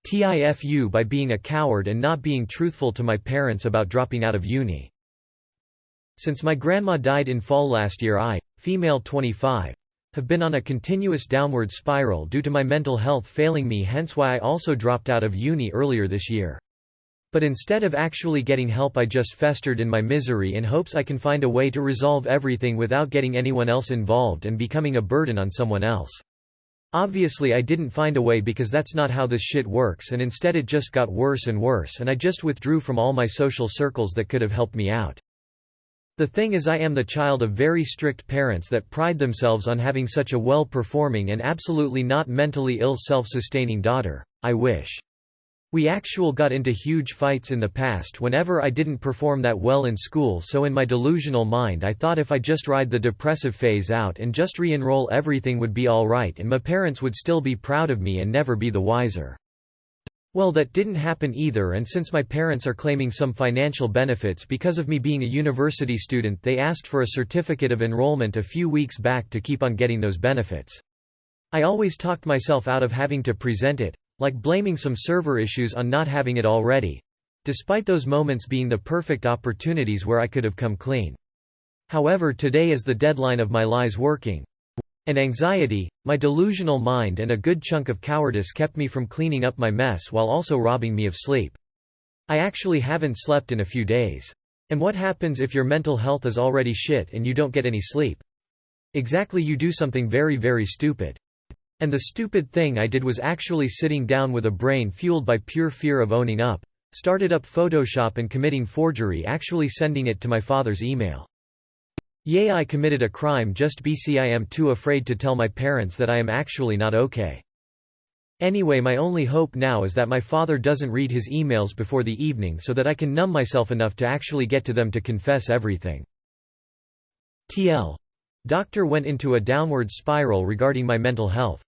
TIFU by being a coward and not being truthful to my parents about dropping out of uni. Since my grandma died in fall last year, I, female 25, have been on a continuous downward spiral due to my mental health failing me, hence why I also dropped out of uni earlier this year. But instead of actually getting help, I just festered in my misery in hopes I can find a way to resolve everything without getting anyone else involved and becoming a burden on someone else. Obviously I didn't find a way because that's not how this shit works, and instead it just got worse and worse, and I just withdrew from all my social circles that could have helped me out. The thing is, I am the child of very strict parents that pride themselves on having such a well-performing and absolutely not mentally ill self-sustaining daughter. I wish. We actually got into huge fights in the past whenever I didn't perform that well in school, so in my delusional mind I thought if I just ride the depressive phase out and just re-enroll, everything would be alright and my parents would still be proud of me and never be the wiser. Well, that didn't happen either, and since my parents are claiming some financial benefits because of me being a university student, they asked for a certificate of enrollment a few weeks back to keep on getting those benefits. I always talked myself out of having to present it, like blaming some server issues on not having it already, despite those moments being the perfect opportunities where I could have come clean. However, today is the deadline of my lies working. And anxiety, my delusional mind and a good chunk of cowardice kept me from cleaning up my mess while also robbing me of sleep. I actually haven't slept in a few days. And what happens if your mental health is already shit and you don't get any sleep? Exactly, you do something very, very stupid. And the stupid thing I did was actually sitting down with a brain fueled by pure fear of owning up, started up Photoshop and committing forgery, actually sending it to my father's email. Yeah, I committed a crime just because I am too afraid to tell my parents that I am actually not okay. Anyway, my only hope now is that my father doesn't read his emails before the evening so that I can numb myself enough to actually get to them to confess everything. TL. Doctor went into a downward spiral regarding my mental health.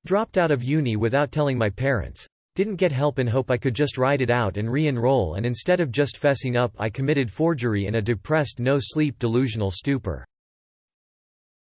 Dropped out of uni without telling my parents. Didn't get help in hope I could just ride it out and re-enroll, and instead of just fessing up I committed forgery in a depressed no-sleep delusional stupor.